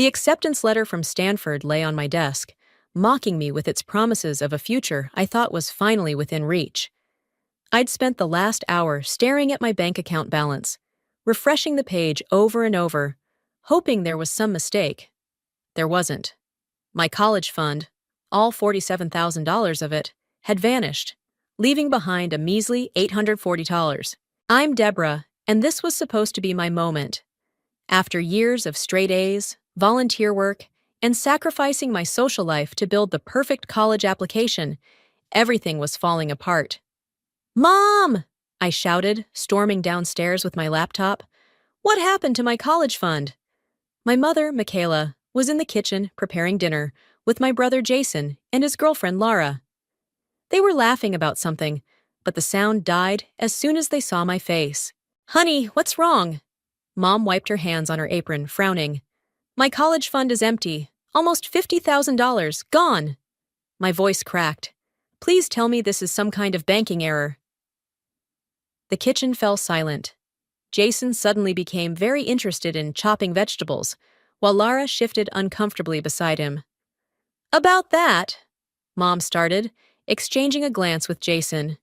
The acceptance letter from Stanford lay on my desk, mocking me with its promises of a future I thought was finally within reach. I'd spent the last hour staring at my bank account balance, refreshing the page over and over, hoping there was some mistake. There wasn't. My college fund, all $47,000 of it, had vanished, leaving behind a measly $840. I'm Deborah, and this was supposed to be my moment. After years of straight A's, volunteer work, and sacrificing my social life to build the perfect college application, everything was falling apart. "Mom!" I shouted, storming downstairs with my laptop. "What happened to my college fund?" My mother, Michaela, was in the kitchen preparing dinner with my brother Jason and his girlfriend Laura. They were laughing about something, but the sound died as soon as they saw my face. "Honey, what's wrong?" Mom wiped her hands on her apron, frowning. "My college fund is empty. Almost $50,000, gone." My voice cracked. "Please tell me this is some kind of banking error." The kitchen fell silent. Jason suddenly became very interested in chopping vegetables, while Lara shifted uncomfortably beside him. "About that," Mom started, exchanging a glance with Jason.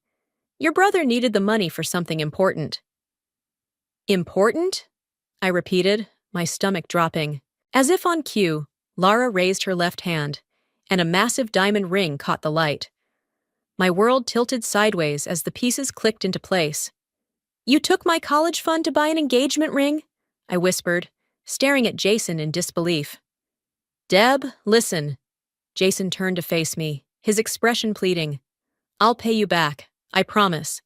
"Your brother needed the money for something important." "Important?" I repeated, my stomach dropping. As if on cue, Lara raised her left hand, and a massive diamond ring caught the light. My world tilted sideways as the pieces clicked into place. "You took my college fund to buy an engagement ring?" I whispered, staring at Jason in disbelief. "Deb, listen." Jason turned to face me, his expression pleading. "I'll pay you back, I promise."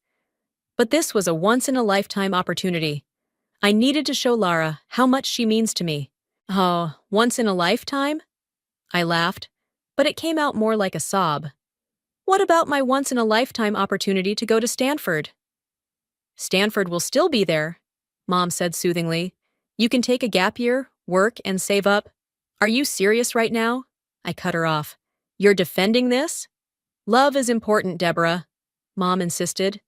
But this was a once-in-a-lifetime opportunity. I needed to show Lara how much she means to me. "Oh, once in a lifetime?" I laughed, but it came out more like a sob. "What about my once-in-a-lifetime opportunity to go to Stanford?" "Stanford will still be there," Mom said soothingly. "You can take a gap year, work, and save up." "Are you serious right now?" I cut her off. "You're defending this?" "Love is important, Deborah," Mom insisted.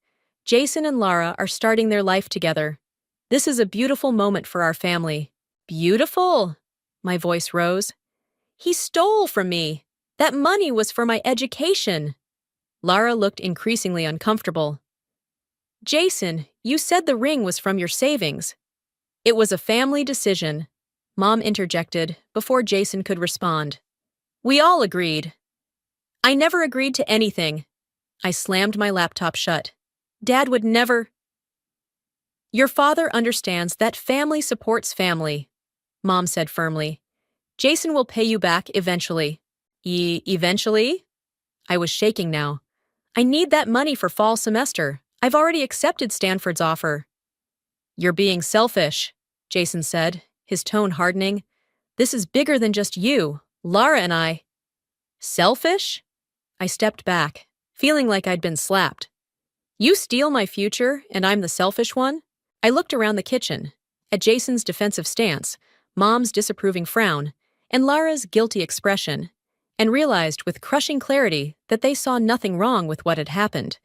"Jason and Lara are starting their life together. This is a beautiful moment for our family." "Beautiful?" My voice rose. "He stole from me. That money was for my education." Lara looked increasingly uncomfortable. "Jason, you said the ring was from your savings." "It was a family decision," Mom interjected before Jason could respond. "We all agreed." "I never agreed to anything." I slammed my laptop shut. "Dad would never—" "Your father understands that family supports family," Mom said firmly. "Jason will pay you back eventually." Eventually? I was shaking now. "I need that money for fall semester. I've already accepted Stanford's offer." "You're being selfish," Jason said, his tone hardening. "This is bigger than just you, Lara and I." "Selfish?" I stepped back, feeling like I'd been slapped. "You steal my future, and I'm the selfish one?" I looked around the kitchen, at Jason's defensive stance, Mom's disapproving frown, and Lara's guilty expression, and realized with crushing clarity that they saw nothing wrong with what had happened.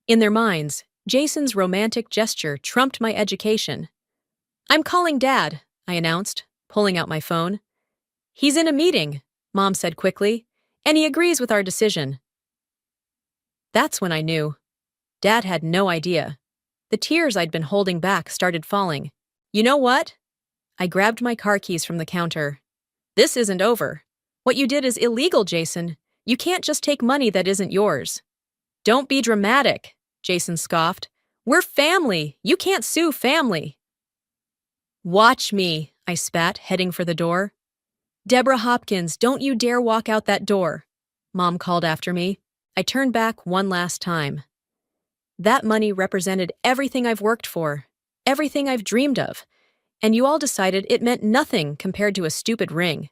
In their minds, Jason's romantic gesture trumped my education. "I'm calling Dad," I announced, pulling out my phone. "He's in a meeting," Mom said quickly, "and he agrees with our decision." That's when I knew. Dad had no idea. The tears I'd been holding back started falling. "You know what?" I grabbed my car keys from the counter. "This isn't over. What you did is illegal, Jason. You can't just take money that isn't yours." "Don't be dramatic," Jason scoffed. "We're family. You can't sue family." "Watch me," I spat, heading for the door. "Deborah Hopkins, don't you dare walk out that door," Mom called after me. I turned back one last time. That money represented everything I've worked for, everything I've dreamed of, and you all decided it meant nothing compared to a stupid ring.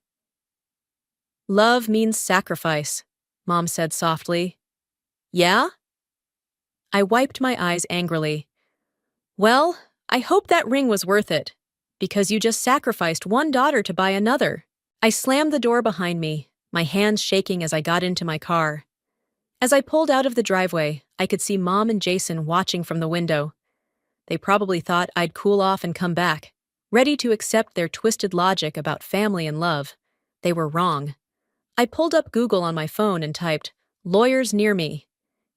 "Love means sacrifice," Mom said softly. "Yeah?" I wiped my eyes angrily. "Well, I hope that ring was worth it, because you just sacrificed one daughter to buy another." I slammed the door behind me, my hands shaking as I got into my car. As I pulled out of the driveway, I could see Mom and Jason watching from the window. They probably thought I'd cool off and come back, ready to accept their twisted logic about family and love. They were wrong. I pulled up Google on my phone and typed, "lawyers near me."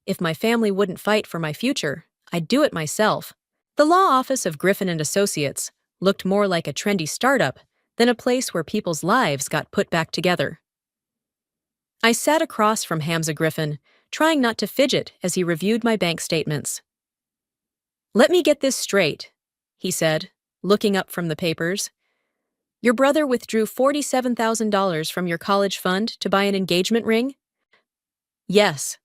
If my family wouldn't fight for my future, I'd do it myself. The law office of Griffin and Associates looked more like a trendy startup than a place where people's lives got put back together. I sat across from Hamza Griffin, trying not to fidget as he reviewed my bank statements. "Let me get this straight," he said, looking up from the papers. "Your brother withdrew $47,000 from your college fund to buy an engagement ring?" "Yes."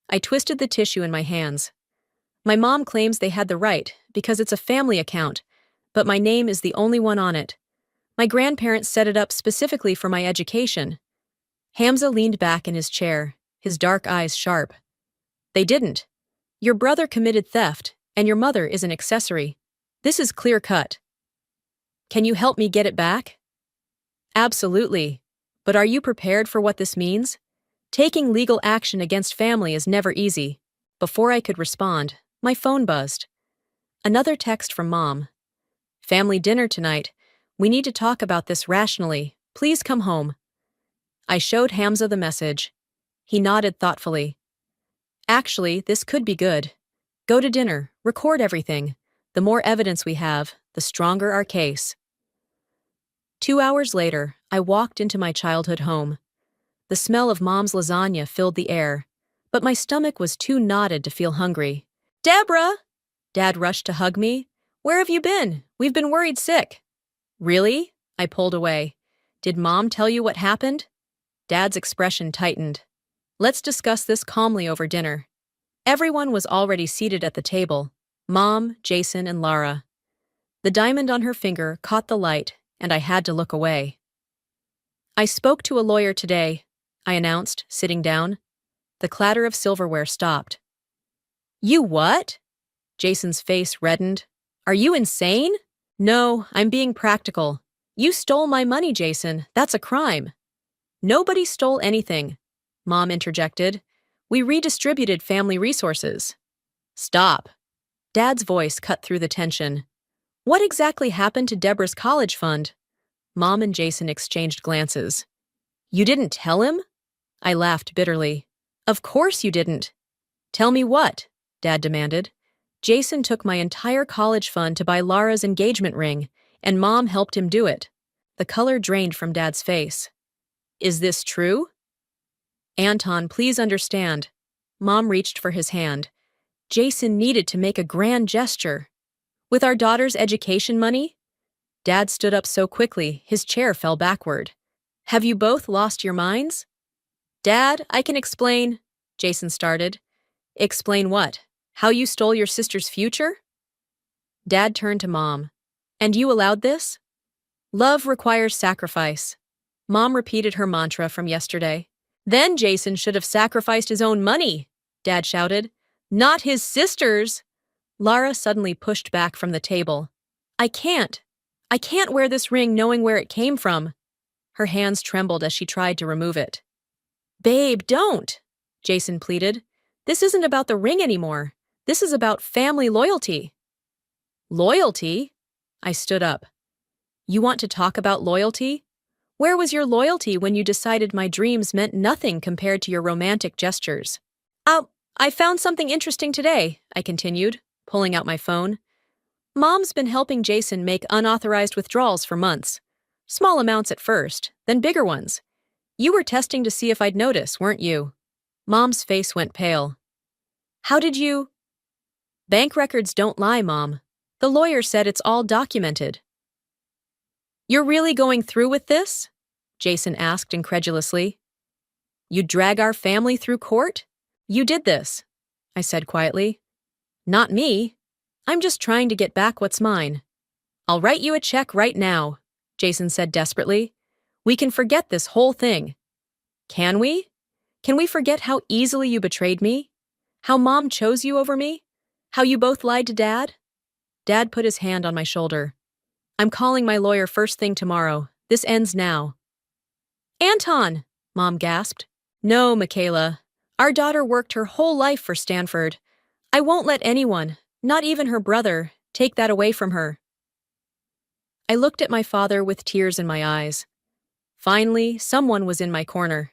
I twisted the tissue in my hands. "My mom claims they had the right because it's a family account, but my name is the only one on it. My grandparents set it up specifically for my education." Hamza leaned back in his chair, his dark eyes sharp. "They didn't. Your brother committed theft, and your mother is an accessory. This is clear-cut." "Can you help me get it back?" "Absolutely. But are you prepared for what this means? Taking legal action against family is never easy." Before I could respond, my phone buzzed. Another text from Mom. "Family dinner tonight. We need to talk about this rationally. Please come home." I showed Hamza the message. He nodded thoughtfully. "Actually, this could be good. Go to dinner, record everything. The more evidence we have, the stronger our case." 2 hours later, I walked into my childhood home. The smell of Mom's lasagna filled the air, but my stomach was too knotted to feel hungry. "Deborah!" Dad rushed to hug me. "Where have you been? We've been worried sick." "Really?" I pulled away. "Did Mom tell you what happened?" Dad's expression tightened. "Let's discuss this calmly over dinner." Everyone was already seated at the table. Mom, Jason, and Lara. The diamond on her finger caught the light, and I had to look away. "I spoke to a lawyer today," I announced, sitting down. The clatter of silverware stopped. "You what?" Jason's face reddened. "Are you insane?" "No, I'm being practical. You stole my money, Jason. That's a crime." "Nobody stole anything," Mom interjected. "We redistributed family resources." "Stop." Dad's voice cut through the tension. "What exactly happened to Deborah's college fund?" Mom and Jason exchanged glances. "You didn't tell him?" I laughed bitterly. "Of course you didn't." "Tell me what?" Dad demanded. "Jason took my entire college fund to buy Lara's engagement ring, and Mom helped him do it." The color drained from Dad's face. "Is this true?" "Anton, please understand." Mom reached for his hand. "Jason needed to make a grand gesture. With our daughter's education money?" Dad stood up so quickly, his chair fell backward. "Have you both lost your minds?" "Dad, I can explain," Jason started. "Explain what? How you stole your sister's future?" Dad turned to Mom. "And you allowed this?" "Love requires sacrifice." Mom repeated her mantra from yesterday. "Then Jason should have sacrificed his own money," Dad shouted. "Not his sister's." Lara suddenly pushed back from the table. I can't wear this ring knowing where it came from." Her hands trembled as she tried to remove it. "Babe, don't," Jason pleaded. "This isn't about the ring anymore. This is about family loyalty." "Loyalty?" I stood up. "You want to talk about loyalty? Where was your loyalty when you decided my dreams meant nothing compared to your romantic gestures?" I found something interesting today," I continued, pulling out my phone. "Mom's been helping Jason make unauthorized withdrawals for months. Small amounts at first, then bigger ones. You were testing to see if I'd notice, weren't you?" Mom's face went pale. "How did you—" "Bank records don't lie, Mom. The lawyer said it's all documented." "You're really going through with this?" Jason asked incredulously. "You'd drag our family through court? You did this," I said quietly. "Not me. I'm just trying to get back what's mine." "I'll write you a check right now," Jason said desperately. "We can forget this whole thing." "Can we? Can we forget how easily you betrayed me? How Mom chose you over me? How you both lied to Dad?" Dad put his hand on my shoulder. "I'm calling my lawyer first thing tomorrow. This ends now." "Anton!" Mom gasped. "No, Michaela. Our daughter worked her whole life for Stanford. I won't let anyone, not even her brother, take that away from her." I looked at my father with tears in my eyes. Finally, someone was in my corner.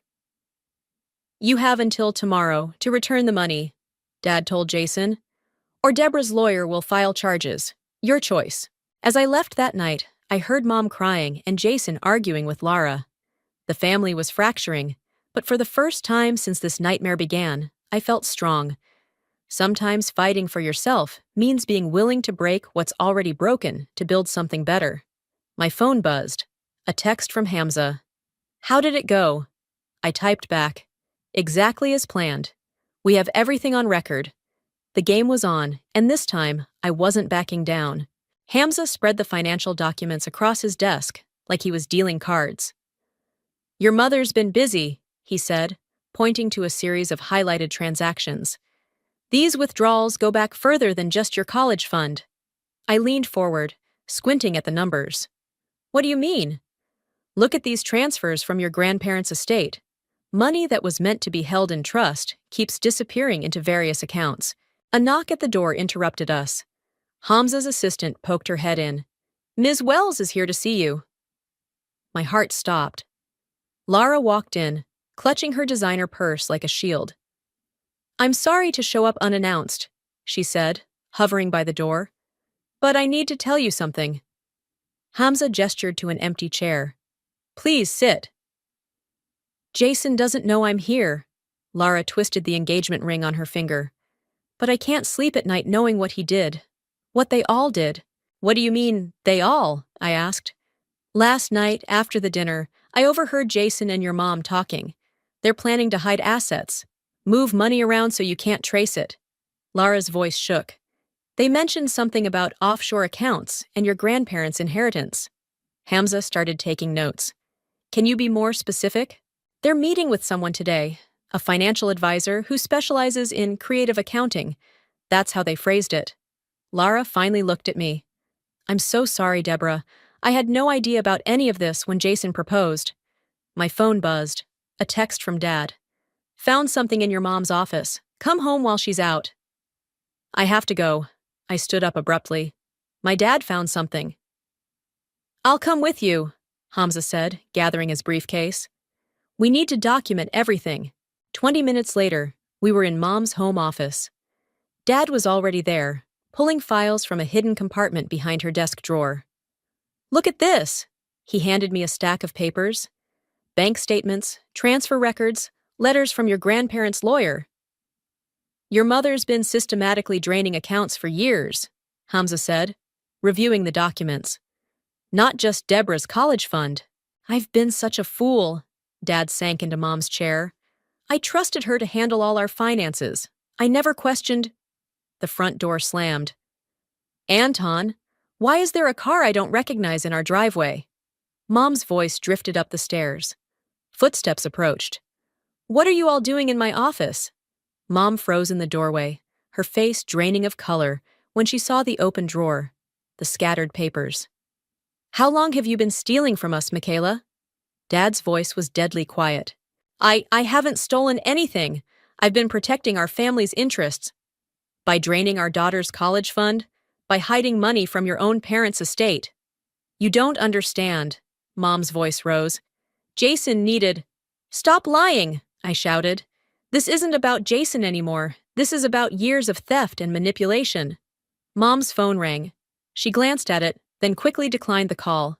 You have until tomorrow to return the money, Dad told Jason, or Deborah's lawyer will file charges. Your choice. As I left that night, I heard Mom crying and Jason arguing with Lara. The family was fracturing, but for the first time since this nightmare began, I felt strong. Sometimes fighting for yourself means being willing to break what's already broken to build something better. My phone buzzed. A text from Hamza. How did it go? I typed back. Exactly as planned. We have everything on record. The game was on, and this time, I wasn't backing down. Hamza spread the financial documents across his desk, like he was dealing cards. Your mother's been busy, he said, pointing to a series of highlighted transactions. These withdrawals go back further than just your college fund. I leaned forward, squinting at the numbers. What do you mean? Look at these transfers from your grandparents' estate. Money that was meant to be held in trust keeps disappearing into various accounts. A knock at the door interrupted us. Hamza's assistant poked her head in. Ms. Wells is here to see you. My heart stopped. Lara walked in, clutching her designer purse like a shield. I'm sorry to show up unannounced, she said, hovering by the door. But I need to tell you something. Hamza gestured to an empty chair. Please sit. Jason doesn't know I'm here. Lara twisted the engagement ring on her finger. But I can't sleep at night knowing what he did. What they all did. What do you mean, they all? I asked. Last night, after the dinner, I overheard Jason and your mom talking. They're planning to hide assets. Move money around so you can't trace it. Lara's voice shook. They mentioned something about offshore accounts and your grandparents' inheritance. Hamza started taking notes. Can you be more specific? They're meeting with someone today, a financial advisor who specializes in creative accounting. That's how they phrased it. Lara finally looked at me. I'm so sorry, Deborah. I had no idea about any of this when Jason proposed. My phone buzzed. A text from Dad. Found something in your mom's office. Come home while she's out. I have to go. I stood up abruptly. My dad found something. I'll come with you, Hamza said, gathering his briefcase. We need to document everything. 20 minutes later, we were in Mom's home office. Dad was already there, pulling files from a hidden compartment behind her desk drawer. Look at this! He handed me a stack of papers. Bank statements, transfer records, letters from your grandparents' lawyer. Your mother's been systematically draining accounts for years, Hamza said, reviewing the documents. Not just Deborah's college fund. I've been such a fool. Dad sank into Mom's chair. I trusted her to handle all our finances. I never questioned. The front door slammed. Anton, why is there a car I don't recognize in our driveway? Mom's voice drifted up the stairs. Footsteps approached. What are you all doing in my office? Mom froze in the doorway, her face draining of color when she saw the open drawer, the scattered papers. How long have you been stealing from us, Michaela? Dad's voice was deadly quiet. I haven't stolen anything. I've been protecting our family's interests. By draining our daughter's college fund, by hiding money from your own parents' estate. You don't understand, Mom's voice rose. Jason needed. Stop lying, I shouted. This isn't about Jason anymore. This is about years of theft and manipulation. Mom's phone rang. She glanced at it, then quickly declined the call.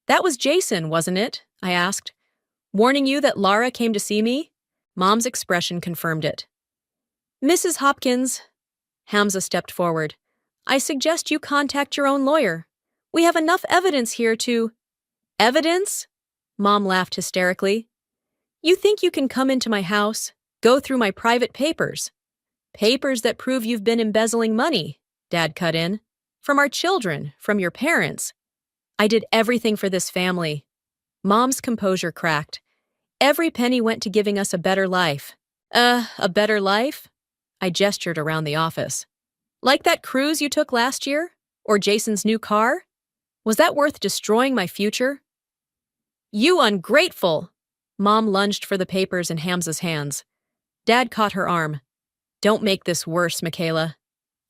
That was Jason, wasn't it? I asked. Warning you that Lara came to see me? Mom's expression confirmed it. Mrs. Hopkins, Hamza stepped forward. I suggest you contact your own lawyer. We have enough evidence here to… Evidence? Mom laughed hysterically. You think you can come into my house, go through my private papers? Papers that prove you've been embezzling money, Dad cut in. From our children, from your parents. I did everything for this family. Mom's composure cracked. Every penny went to giving us a better life. A better life? I gestured around the office. Like that cruise you took last year? Or Jason's new car? Was that worth destroying my future? You ungrateful! Mom lunged for the papers in Hamza's hands. Dad caught her arm. Don't make this worse, Michaela.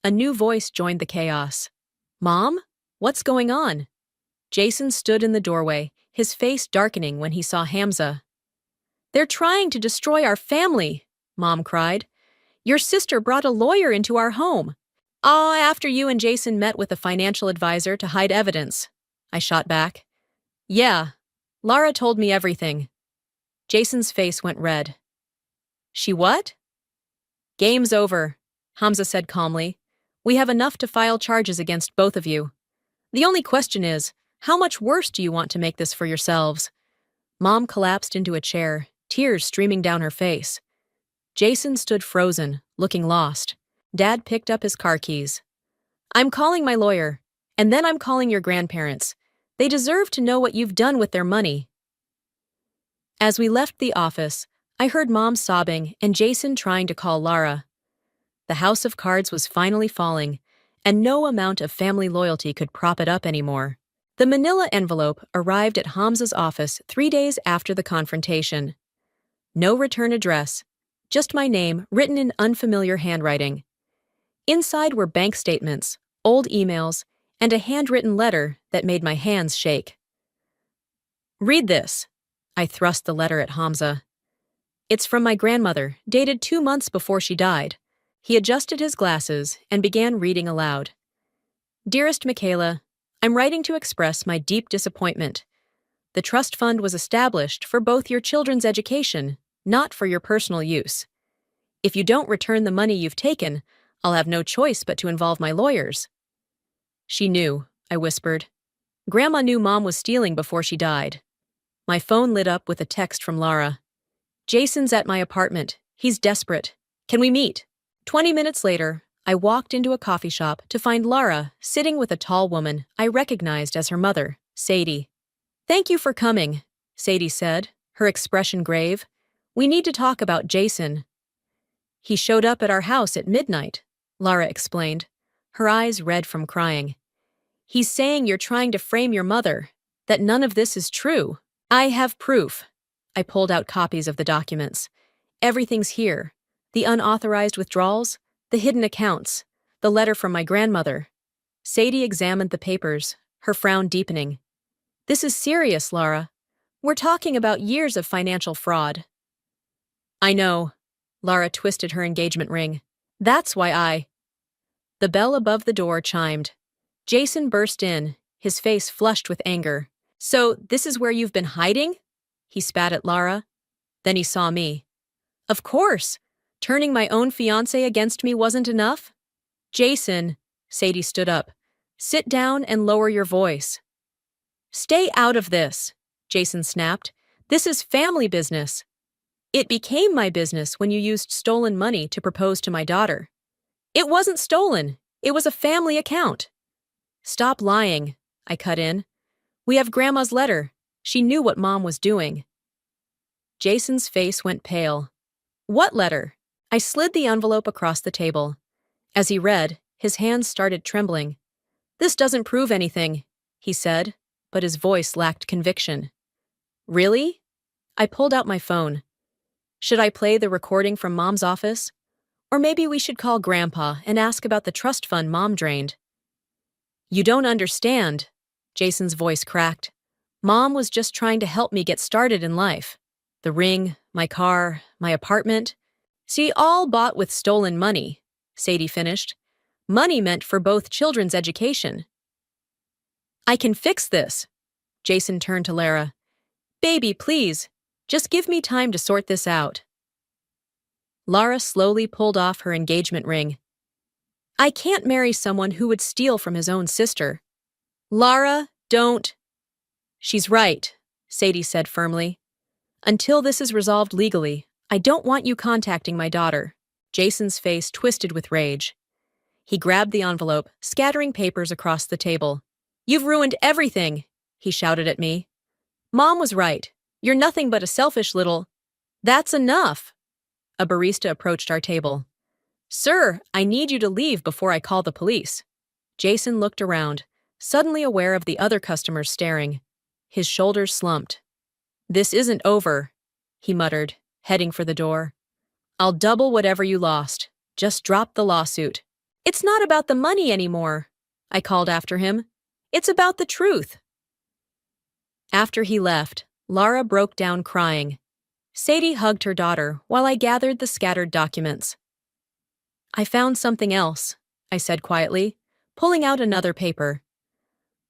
A new voice joined the chaos. Mom? What's going on? Jason stood in the doorway, his face darkening when he saw Hamza. "They're trying to destroy our family," Mom cried. "Your sister brought a lawyer into our home." After you and Jason met with a financial advisor to hide evidence," I shot back. "Yeah, Lara told me everything." Jason's face went red. "She what?" "Game's over," Hamza said calmly. "We have enough to file charges against both of you. The only question is, how much worse do you want to make this for yourselves?" Mom collapsed into a chair, tears streaming down her face. Jason stood frozen, looking lost. Dad picked up his car keys. "I'm calling my lawyer, and then I'm calling your grandparents. They deserve to know what you've done with their money." As we left the office, I heard Mom sobbing and Jason trying to call Lara. The house of cards was finally falling, and no amount of family loyalty could prop it up anymore. The manila envelope arrived at Hamza's office 3 days after the confrontation. No return address, just my name written in unfamiliar handwriting. Inside were bank statements, old emails, and a handwritten letter that made my hands shake. "Read this." I thrust the letter at Hamza. "It's from my grandmother, dated 2 months before she died." He adjusted his glasses and began reading aloud. "Dearest Michaela, I'm writing to express my deep disappointment. The trust fund was established for both your children's education, not for your personal use. If you don't return the money you've taken, I'll have no choice but to involve my lawyers." "She knew," I whispered. "Grandma knew Mom was stealing before she died." My phone lit up with a text from Lara. "Jason's at my apartment. He's desperate. Can we meet?" 20 minutes later, I walked into a coffee shop to find Lara sitting with a tall woman I recognized as her mother, Sadie. "Thank you for coming," Sadie said, her expression grave. "We need to talk about Jason." "He showed up at our house at midnight," Lara explained, her eyes red from crying. "He's saying you're trying to frame your mother, that none of this is true." "I have proof." I pulled out copies of the documents. "Everything's here. The unauthorized withdrawals, the hidden accounts, the letter from my grandmother." Sadie examined the papers, her frown deepening. "This is serious, Lara. We're talking about years of financial fraud." "I know." Lara twisted her engagement ring. "That's why I—" The bell above the door chimed. Jason burst in, his face flushed with anger. "So this is where you've been hiding?" He spat at Lara. Then he saw me. "Of course. Turning my own fiancé against me wasn't enough?" "Jason," Sadie stood up. "Sit down and lower your voice." "Stay out of this," Jason snapped. "This is family business." "It became my business when you used stolen money to propose to my daughter." "It wasn't stolen. It was a family account." "Stop lying," I cut in. "We have Grandma's letter. She knew what Mom was doing." Jason's face went pale. "What letter?" I slid the envelope across the table. As he read, his hands started trembling. "This doesn't prove anything," he said, but his voice lacked conviction. "Really?" I pulled out my phone. "Should I play the recording from Mom's office? Or maybe we should call Grandpa and ask about the trust fund Mom drained." "You don't understand," Jason's voice cracked. "Mom was just trying to help me get started in life. The ring, my car, my apartment. See, all bought with stolen money," Sadie finished. "Money meant for both children's education." "I can fix this." Jason turned to Lara. "Baby, please, just give me time to sort this out." Lara slowly pulled off her engagement ring. "I can't marry someone who would steal from his own sister." "Lara, don't." "She's right," Sadie said firmly. "Until this is resolved legally, I don't want you contacting my daughter." Jason's face twisted with rage. He grabbed the envelope, scattering papers across the table. "You've ruined everything," he shouted at me. "Mom was right. You're nothing but a selfish little—" "That's enough." A barista approached our table. "Sir, I need you to leave before I call the police." Jason looked around, suddenly aware of the other customers staring. His shoulders slumped. "This isn't over," he muttered, heading for the door. "I'll double whatever you lost. Just drop the lawsuit." "It's not about the money anymore," I called after him. "It's about the truth." After he left, Lara broke down crying. Sadie hugged her daughter while I gathered the scattered documents. I found something else, I said quietly, pulling out another paper.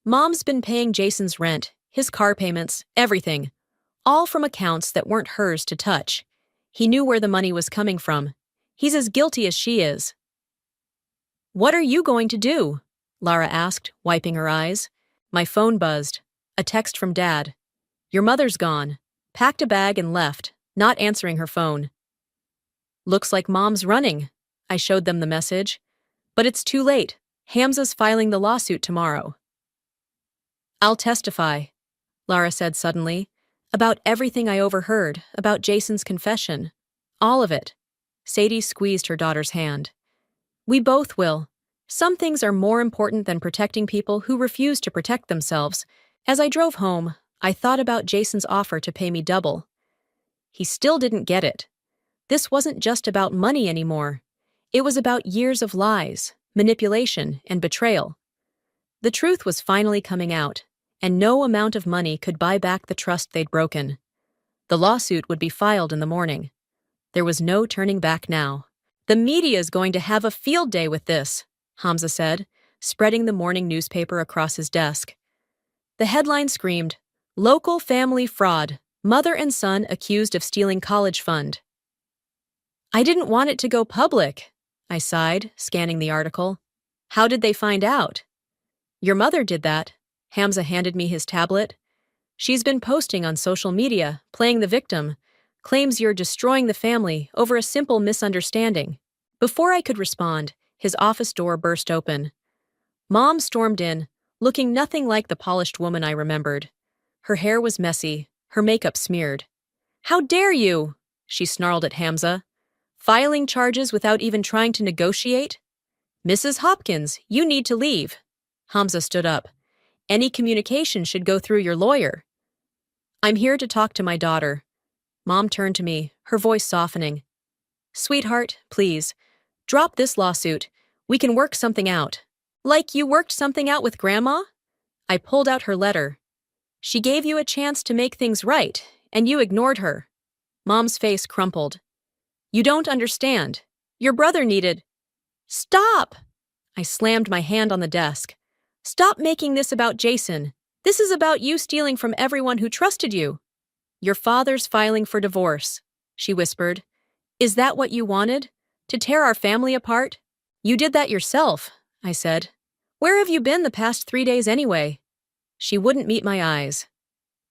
Mom's been paying Jason's rent, his car payments, everything. All from accounts that weren't hers to touch. He knew where the money was coming from. He's as guilty as she is. What are you going to do? Lara asked, wiping her eyes. My phone buzzed. A text from Dad. Your mother's gone. Packed a bag and left, not answering her phone. Looks like Mom's running. I showed them the message. But it's too late. Hamza's filing the lawsuit tomorrow. I'll testify, Lara said suddenly, about everything I overheard, about Jason's confession. All of it. Sadie squeezed her daughter's hand. We both will. Some things are more important than protecting people who refuse to protect themselves. As I drove home, I thought about Jason's offer to pay me double. He still didn't get it. This wasn't just about money anymore. It was about years of lies, manipulation, and betrayal. The truth was finally coming out, and no amount of money could buy back the trust they'd broken. The lawsuit would be filed in the morning. There was no turning back now. The media's going to have a field day with this, Hamza said, spreading the morning newspaper across his desk. The headline screamed, Local family fraud, mother and son accused of stealing college fund. I didn't want it to go public, I sighed, scanning the article. How did they find out? Your mother did that. Hamza handed me his tablet. She's been posting on social media, playing the victim, claims you're destroying the family over a simple misunderstanding. Before I could respond, his office door burst open. Mom stormed in, looking nothing like the polished woman I remembered. Her hair was messy, her makeup smeared. How dare you? She snarled at Hamza. Filing charges without even trying to negotiate? Mrs. Hopkins, you need to leave. Hamza stood up. Any communication should go through your lawyer. I'm here to talk to my daughter. Mom turned to me, her voice softening. Sweetheart, please, drop this lawsuit. We can work something out. Like you worked something out with Grandma? I pulled out her letter. She gave you a chance to make things right, and you ignored her. Mom's face crumpled. You don't understand. Your brother needed... Stop! I slammed my hand on the desk. Stop making this about Jason. This is about you stealing from everyone who trusted you. Your father's filing for divorce, she whispered. Is that what you wanted? To tear our family apart? You did that yourself, I said. Where have you been the past 3 days anyway? She wouldn't meet my eyes.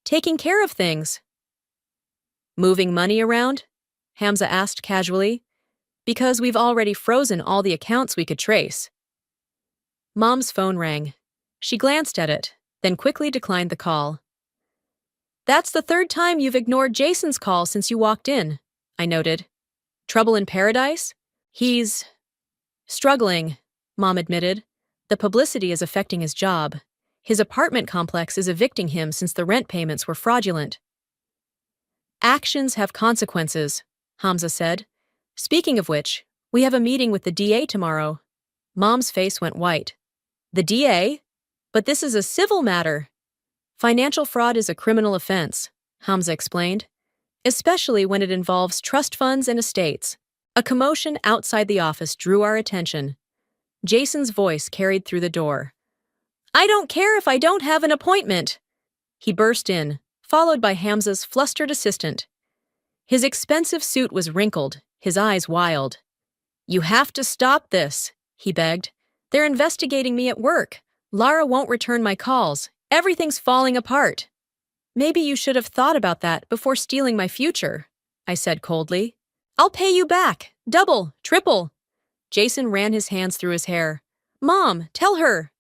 Taking care of things. Moving money around? Hamza asked casually. Because we've already frozen all the accounts we could trace. Mom's phone rang. She glanced at it, then quickly declined the call. That's the third time you've ignored Jason's call since you walked in, I noted. Trouble in paradise? He's... struggling, Mom admitted. The publicity is affecting his job. His apartment complex is evicting him since the rent payments were fraudulent. Actions have consequences, Hamza said. Speaking of which, we have a meeting with the DA tomorrow. Mom's face went white. The DA? But this is a civil matter. Financial fraud is a criminal offense, Hamza explained, especially when it involves trust funds and estates. A commotion outside the office drew our attention. Jason's voice carried through the door. I don't care if I don't have an appointment. He burst in, followed by Hamza's flustered assistant. His expensive suit was wrinkled, his eyes wild. You have to stop this, he begged. They're investigating me at work. Lara won't return my calls. Everything's falling apart. Maybe you should have thought about that before stealing my future, I said coldly. I'll pay you back. Double, triple. Jason ran his hands through his hair. Mom, tell her.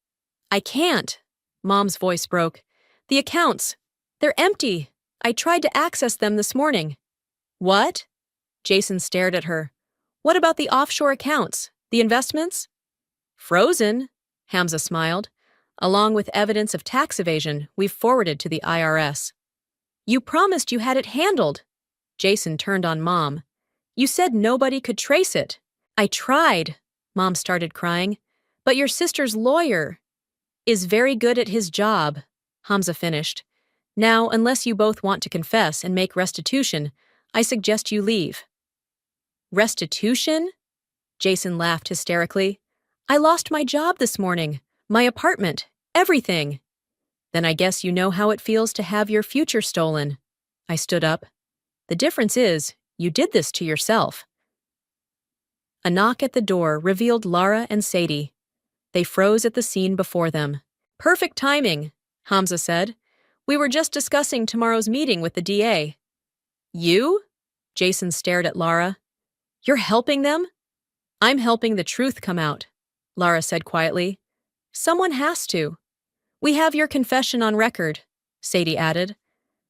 I can't. Mom's voice broke. The accounts. They're empty. I tried to access them this morning. What? Jason stared at her. What about the offshore accounts? The investments? Frozen, Hamza smiled. Along with evidence of tax evasion we've forwarded to the IRS. You promised you had it handled. Jason turned on Mom. You said nobody could trace it. I tried, Mom started crying. But your sister's lawyer is very good at his job, Hamza finished. Now, unless you both want to confess and make restitution, I suggest you leave. Restitution? Jason laughed hysterically. I lost my job this morning, my apartment, everything. Then I guess you know how it feels to have your future stolen. I stood up. The difference is, you did this to yourself. A knock at the door revealed Lara and Sadie. They froze at the scene before them. Perfect timing, Hamza said. We were just discussing tomorrow's meeting with the DA. You? Jason stared at Lara. You're helping them? I'm helping the truth come out, Lara said quietly. Someone has to. We have your confession on record, Sadie added.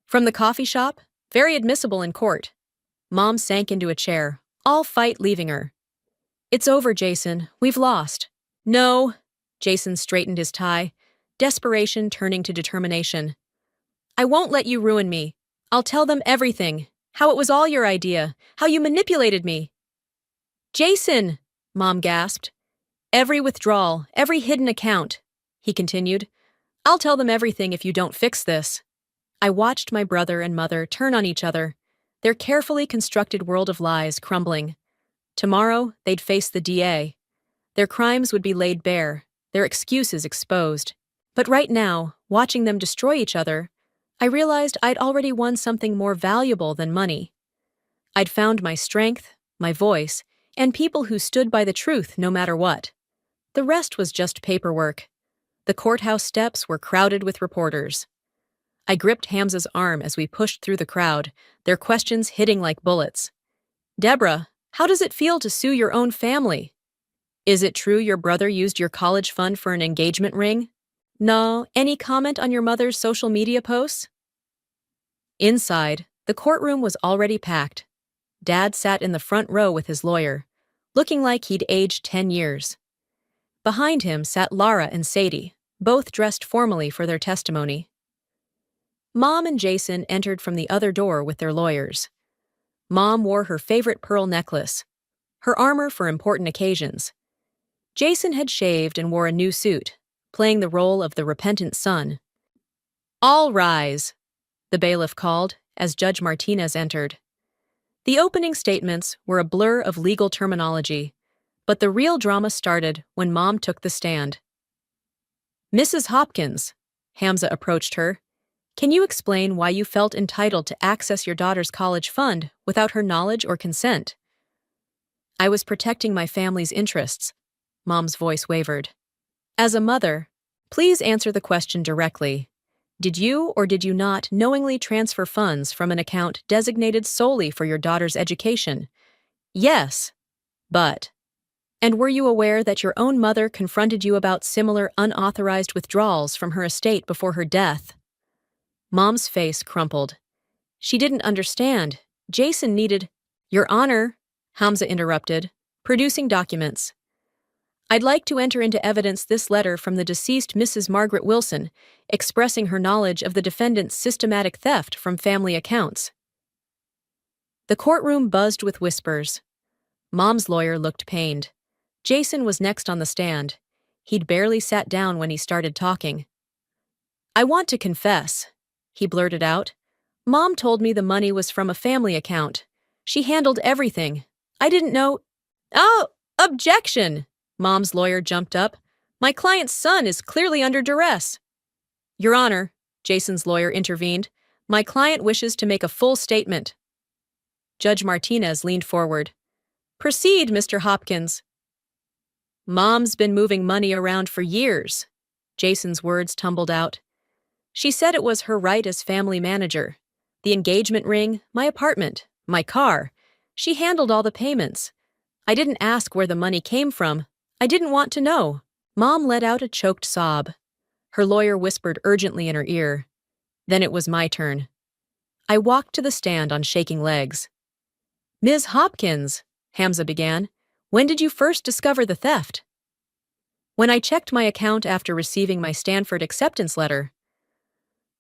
From the coffee shop? Very admissible in court. Mom sank into a chair, all fight leaving her. It's over, Jason. We've lost. No. Jason straightened his tie, desperation turning to determination. I won't let you ruin me. I'll tell them everything. How it was all your idea. How you manipulated me. Jason, Mom gasped. Every withdrawal, every hidden account, he continued. I'll tell them everything if you don't fix this. I watched my brother and mother turn on each other, their carefully constructed world of lies crumbling. Tomorrow, they'd face the DA. Their crimes would be laid bare, their excuses exposed. But right now, watching them destroy each other, I realized I'd already won something more valuable than money. I'd found my strength, my voice, and people who stood by the truth no matter what. The rest was just paperwork. The courthouse steps were crowded with reporters. I gripped Hamza's arm as we pushed through the crowd, their questions hitting like bullets. Deborah, how does it feel to sue your own family? Is it true your brother used your college fund for an engagement ring? No, any comment on your mother's social media posts? Inside, the courtroom was already packed. Dad sat in the front row with his lawyer, looking like he'd aged 10 years. Behind him sat Lara and Sadie, both dressed formally for their testimony. Mom and Jason entered from the other door with their lawyers. Mom wore her favorite pearl necklace, her armor for important occasions. Jason had shaved and wore a new suit, playing the role of the repentant son. All rise, the bailiff called as Judge Martinez entered. The opening statements were a blur of legal terminology, but the real drama started when Mom took the stand. Mrs. Hopkins, Hamza approached her, can you explain why you felt entitled to access your daughter's college fund without her knowledge or consent? I was protecting my family's interests, Mom's voice wavered. As a mother, please answer the question directly. Did you or did you not knowingly transfer funds from an account designated solely for your daughter's education? Yes, but. And were you aware that your own mother confronted you about similar unauthorized withdrawals from her estate before her death? Mom's face crumpled. She didn't understand. Jason needed, Your Honor, Hamza interrupted, producing documents. I'd like to enter into evidence this letter from the deceased Mrs. Margaret Wilson, expressing her knowledge of the defendant's systematic theft from family accounts. The courtroom buzzed with whispers. Mom's lawyer looked pained. Jason was next on the stand. He'd barely sat down when he started talking. I want to confess, he blurted out. Mom told me the money was from a family account. She handled everything. I didn't know. Oh, objection! Mom's lawyer jumped up. My client's son is clearly under duress. Your Honor, Jason's lawyer intervened. My client wishes to make a full statement. Judge Martinez leaned forward. Proceed, Mr. Hopkins. Mom's been moving money around for years. Jason's words tumbled out. She said it was her right as family manager. The engagement ring, my apartment, my car. She handled all the payments. I didn't ask where the money came from. I didn't want to know. Mom let out a choked sob. Her lawyer whispered urgently in her ear. Then it was my turn. I walked to the stand on shaking legs. Ms. Hopkins, Hamza began, when did you first discover the theft? When I checked my account after receiving my Stanford acceptance letter.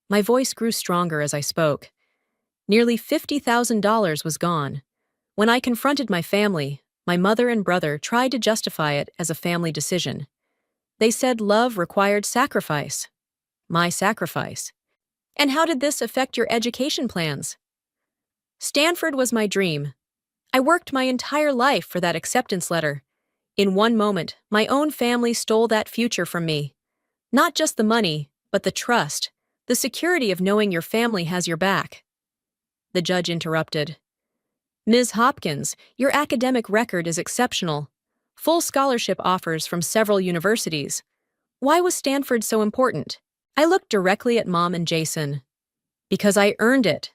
My voice grew stronger as I spoke. Nearly $50,000 was gone. When I confronted my family, my mother and brother tried to justify it as a family decision. They said love required sacrifice. My sacrifice. And how did this affect your education plans? Stanford was my dream. I worked my entire life for that acceptance letter. In one moment, my own family stole that future from me. Not just the money, but the trust, the security of knowing your family has your back. The judge interrupted. Ms. Hopkins, your academic record is exceptional. Full scholarship offers from several universities. Why was Stanford so important? I looked directly at Mom and Jason. Because I earned it.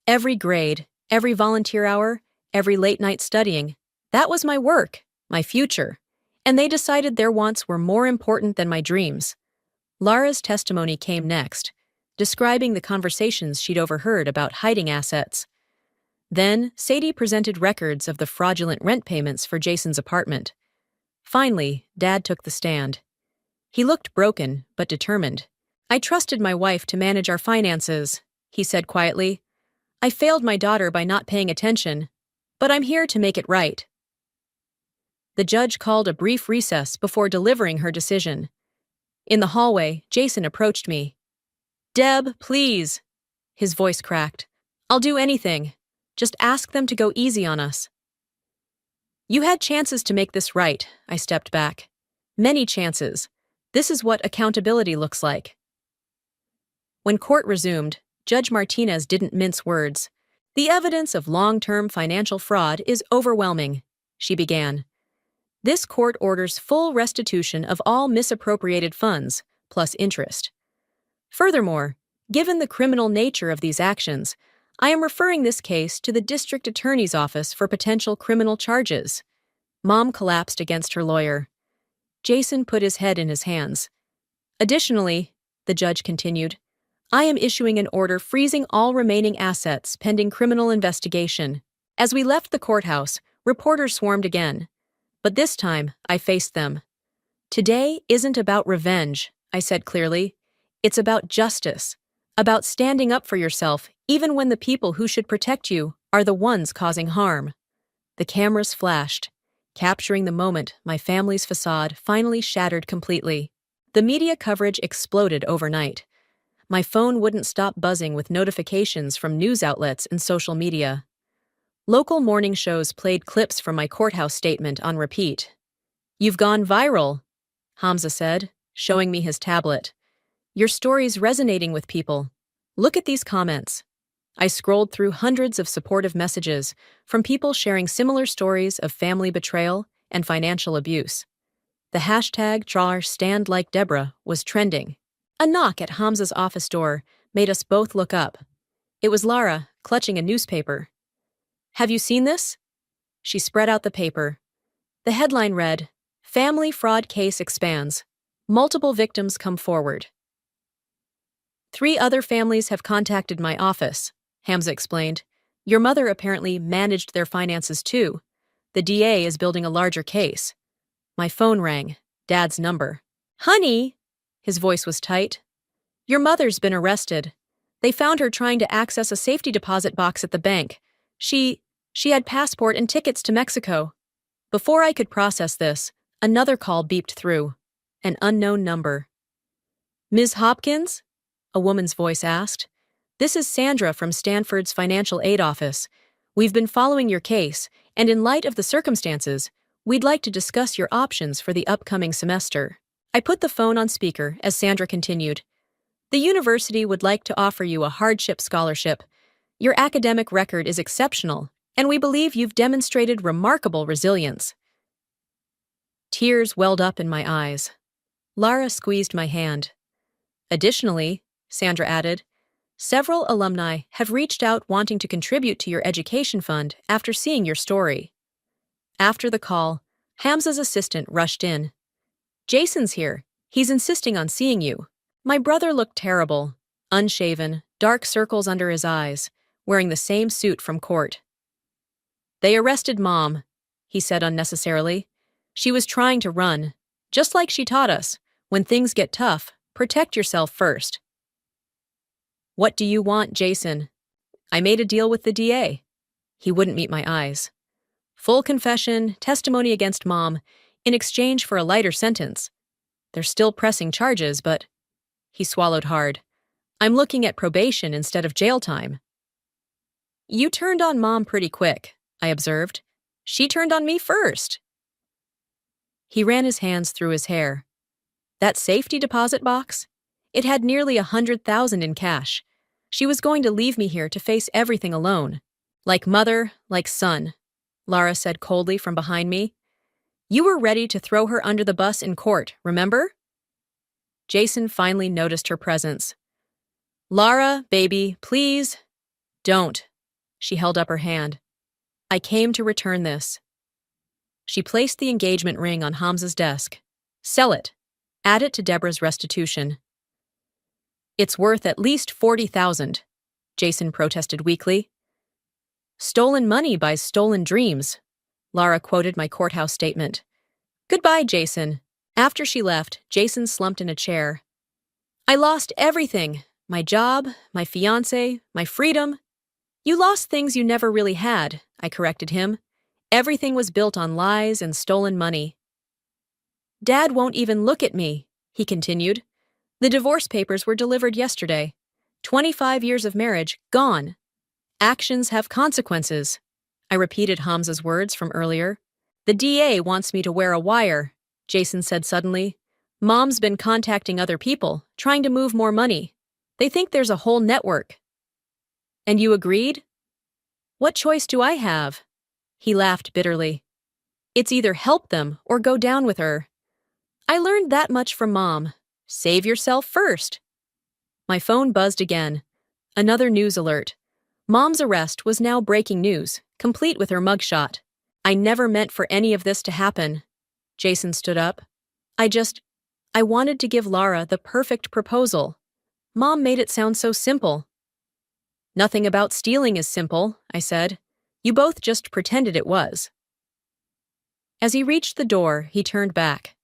Every grade, every volunteer hour, every late night studying. That was my work, my future. And they decided their wants were more important than my dreams. Lara's testimony came next, describing the conversations she'd overheard about hiding assets. Then, Sadie presented records of the fraudulent rent payments for Jason's apartment. Finally, Dad took the stand. He looked broken, but determined. I trusted my wife to manage our finances, he said quietly. I failed my daughter by not paying attention, but I'm here to make it right. The judge called a brief recess before delivering her decision. In the hallway, Jason approached me. Deb, please. His voice cracked. I'll do anything. Just ask them to go easy on us. You had chances to make this right, I stepped back. Many chances. This is what accountability looks like. When court resumed, Judge Martinez didn't mince words. The evidence of long-term financial fraud is overwhelming, she began. This court orders full restitution of all misappropriated funds, plus interest. Furthermore, given the criminal nature of these actions, I am referring this case to the district attorney's office for potential criminal charges. Mom collapsed against her lawyer. Jason put his head in his hands. Additionally, the judge continued, I am issuing an order freezing all remaining assets pending criminal investigation. As we left the courthouse, reporters swarmed again. But this time, I faced them. Today isn't about revenge, I said clearly. It's about justice, about standing up for yourself even when the people who should protect you are the ones causing harm. The cameras flashed, capturing the moment my family's facade finally shattered completely. The media coverage exploded overnight. My phone wouldn't stop buzzing with notifications from news outlets and social media. Local morning shows played clips from my courthouse statement on repeat. You've gone viral, Hamza said, showing me his tablet. Your story's resonating with people. Look at these comments. I scrolled through hundreds of supportive messages from people sharing similar stories of family betrayal and financial abuse. The hashtag #StandLikeDeborah was trending. A knock at Hamza's office door made us both look up. It was Lara, clutching a newspaper. Have you seen this? She spread out the paper. The headline read, Family Fraud Case Expands. Multiple victims come forward. 3 other families have contacted my office, Hamza explained. Your mother apparently managed their finances too. The DA is building a larger case. My phone rang. Dad's number. Honey! His voice was tight. Your mother's been arrested. They found her trying to access a safety deposit box at the bank. She had passport and tickets to Mexico. Before I could process this, another call beeped through. An unknown number. Ms. Hopkins? A woman's voice asked. This is Sandra from Stanford's financial aid office. We've been following your case, and in light of the circumstances, we'd like to discuss your options for the upcoming semester. I put the phone on speaker as Sandra continued. The university would like to offer you a hardship scholarship. Your academic record is exceptional, and we believe you've demonstrated remarkable resilience. Tears welled up in my eyes. Lara squeezed my hand. Additionally, Sandra added, several alumni have reached out wanting to contribute to your education fund after seeing your story. After the call, Hamza's assistant rushed in. Jason's here. He's insisting on seeing you. My brother looked terrible, unshaven, dark circles under his eyes, wearing the same suit from court. They arrested Mom, he said unnecessarily. She was trying to run, just like she taught us. When things get tough, protect yourself first. What do you want, Jason? I made a deal with the DA. He wouldn't meet my eyes. Full confession, testimony against Mom, in exchange for a lighter sentence. They're still pressing charges, but... He swallowed hard. I'm looking at probation instead of jail time. You turned on Mom pretty quick, I observed. She turned on me first. He ran his hands through his hair. That safety deposit box? It had nearly 100,000 in cash. She was going to leave me here to face everything alone. Like mother, like son, Lara said coldly from behind me. You were ready to throw her under the bus in court, remember? Jason finally noticed her presence. Lara, baby, please. Don't. She held up her hand. I came to return this. She placed the engagement ring on Hamza's desk. Sell it. Add it to Deborah's restitution. It's worth at least 40,000, Jason protested weakly. Stolen money buys stolen dreams, Lara quoted my courthouse statement. Goodbye, Jason. After she left, Jason slumped in a chair. I lost everything. My job, my fiancé, my freedom. You lost things you never really had, I corrected him. Everything was built on lies and stolen money. Dad won't even look at me, he continued. The divorce papers were delivered yesterday. 25 years of marriage, gone. Actions have consequences. I repeated Hamza's words from earlier. The DA wants me to wear a wire, Jason said suddenly. Mom's been contacting other people, trying to move more money. They think there's a whole network. And you agreed? What choice do I have? He laughed bitterly. It's either help them or go down with her. I learned that much from Mom. Save yourself first. My phone buzzed again. Another news alert. Mom's arrest was now breaking news, complete with her mugshot. I never meant for any of this to happen. Jason stood up. I wanted to give Lara the perfect proposal. Mom made it sound so simple. Nothing about stealing is simple, I said. You both just pretended it was. As he reached the door, he turned back.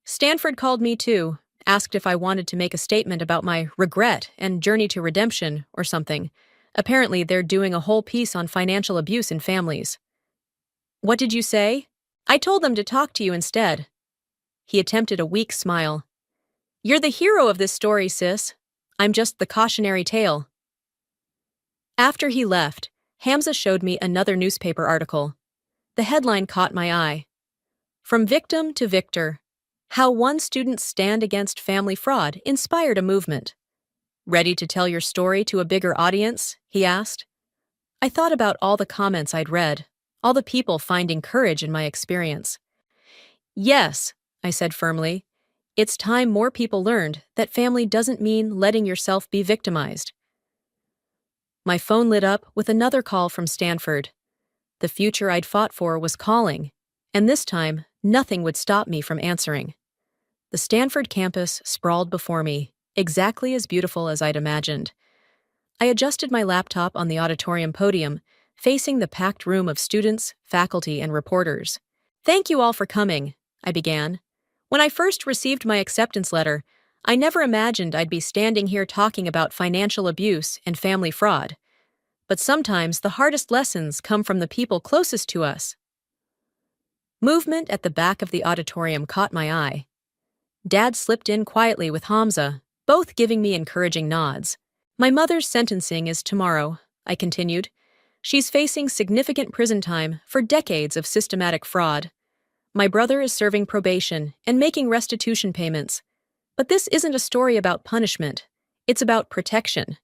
Stanford called me too, asked if I wanted to make a statement about my regret and journey to redemption or something. Apparently, they're doing a whole piece on financial abuse in families. What did you say? I told them to talk to you instead. He attempted a weak smile. You're the hero of this story, sis. I'm just the cautionary tale. After he left, Hamza showed me another newspaper article. The headline caught my eye. From victim to victor. How one student's stand against family fraud inspired a movement. Ready to tell your story to a bigger audience? He asked. I thought about all the comments I'd read, all the people finding courage in my experience. Yes, I said firmly. It's time more people learned that family doesn't mean letting yourself be victimized. My phone lit up with another call from Stanford. The future I'd fought for was calling, and this time, nothing would stop me from answering. The Stanford campus sprawled before me, exactly as beautiful as I'd imagined. I adjusted my laptop on the auditorium podium, facing the packed room of students, faculty, and reporters. Thank you all for coming, I began. When I first received my acceptance letter, I never imagined I'd be standing here talking about financial abuse and family fraud. But sometimes the hardest lessons come from the people closest to us. Movement at the back of the auditorium caught my eye. Dad slipped in quietly with Hamza, both giving me encouraging nods. My mother's sentencing is tomorrow, I continued. She's facing significant prison time for decades of systematic fraud. My brother is serving probation and making restitution payments. But this isn't a story about punishment. It's about protection.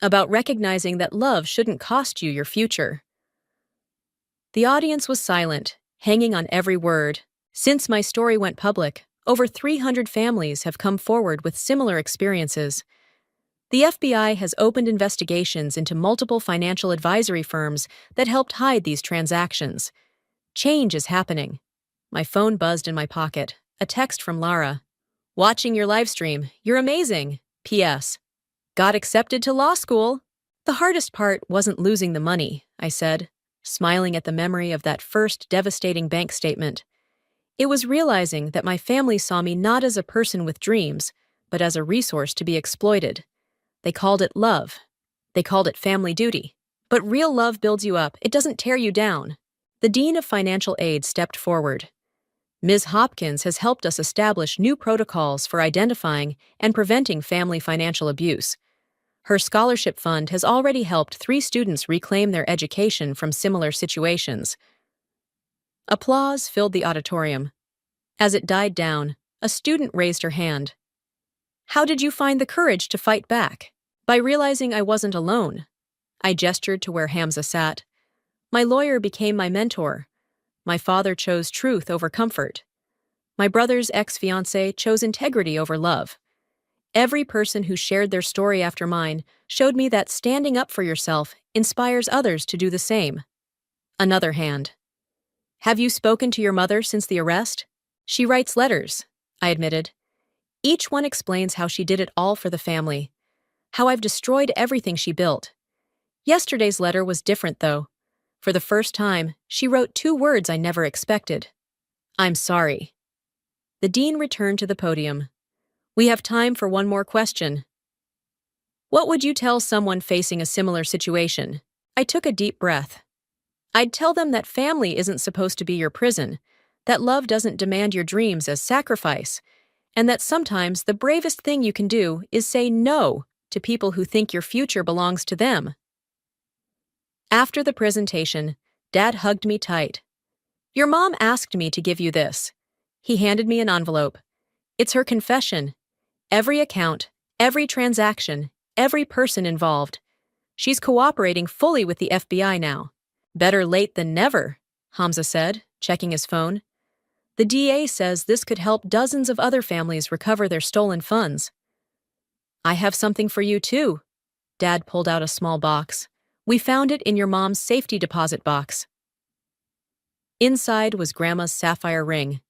About recognizing that love shouldn't cost you your future. The audience was silent, hanging on every word. Since my story went public, over 300 families have come forward with similar experiences. The FBI has opened investigations into multiple financial advisory firms that helped hide these transactions. Change is happening. My phone buzzed in my pocket. A text from Lara. Watching your live stream. You're amazing. P.S. Got accepted to law school. The hardest part wasn't losing the money, I said, smiling at the memory of that first devastating bank statement. It was realizing that my family saw me not as a person with dreams, but as a resource to be exploited. They called it love. They called it family duty. But real love builds you up. It doesn't tear you down. The Dean of Financial Aid stepped forward. Ms. Hopkins has helped us establish new protocols for identifying and preventing family financial abuse. Her scholarship fund has already helped 3 students reclaim their education from similar situations. Applause filled the auditorium. As it died down, a student raised her hand. How did you find the courage to fight back? By realizing I wasn't alone. I gestured to where Hamza sat. My lawyer became my mentor. My father chose truth over comfort. My brother's ex-fiancé chose integrity over love. Every person who shared their story after mine showed me that standing up for yourself inspires others to do the same. Another hand. Have you spoken to your mother since the arrest? She writes letters, I admitted. Each one explains how she did it all for the family. How I've destroyed everything she built. Yesterday's letter was different, though. For the first time, she wrote 2 words I never expected. I'm sorry. The dean returned to the podium. We have time for one more question. What would you tell someone facing a similar situation? I took a deep breath. I'd tell them that family isn't supposed to be your prison, that love doesn't demand your dreams as sacrifice, and that sometimes the bravest thing you can do is say no to people who think your future belongs to them. After the presentation, Dad hugged me tight. Your mom asked me to give you this. He handed me an envelope. It's her confession. Every account, every transaction, every person involved. She's cooperating fully with the FBI now. Better late than never, Hamza said, checking his phone. The DA says this could help dozens of other families recover their stolen funds. I have something for you too. Dad pulled out a small box. We found it in your mom's safety deposit box. Inside was Grandma's sapphire ring,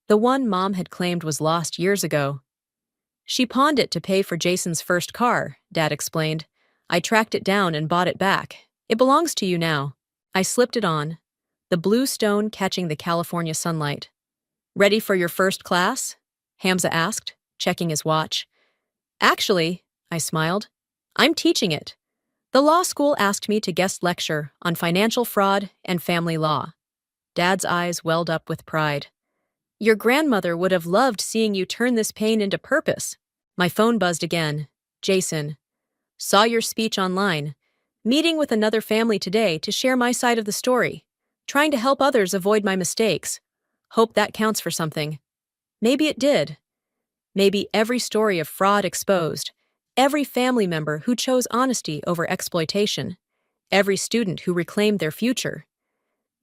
the one Mom had claimed was lost years ago. She pawned it to pay for Jason's first car, Dad explained. I tracked it down and bought it back. It belongs to you now. I slipped it on, the blue stone catching the California sunlight. Ready for your first class? Hamza asked, checking his watch. Actually, I smiled, I'm teaching it. The law school asked me to guest lecture on financial fraud and family law. Dad's eyes welled up with pride. Your grandmother would have loved seeing you turn this pain into purpose. My phone buzzed again. Jason. Saw your speech online. Meeting with another family today to share my side of the story. Trying to help others avoid my mistakes. Hope that counts for something. Maybe it did. Maybe every story of fraud exposed. Every family member who chose honesty over exploitation. Every student who reclaimed their future.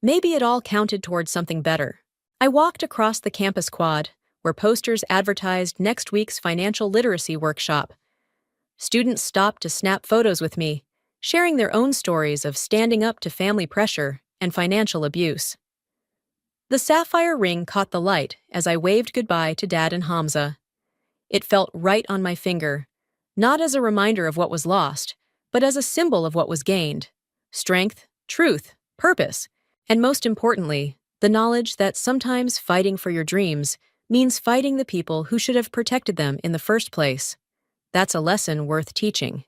Maybe it all counted towards something better. I walked across the campus quad, where posters advertised next week's financial literacy workshop. Students stopped to snap photos with me, sharing their own stories of standing up to family pressure and financial abuse. The sapphire ring caught the light as I waved goodbye to Dad and Hamza. It felt right on my finger, not as a reminder of what was lost, but as a symbol of what was gained. Strength, truth, purpose, and most importantly, the knowledge that sometimes fighting for your dreams means fighting the people who should have protected them in the first place. That's a lesson worth teaching.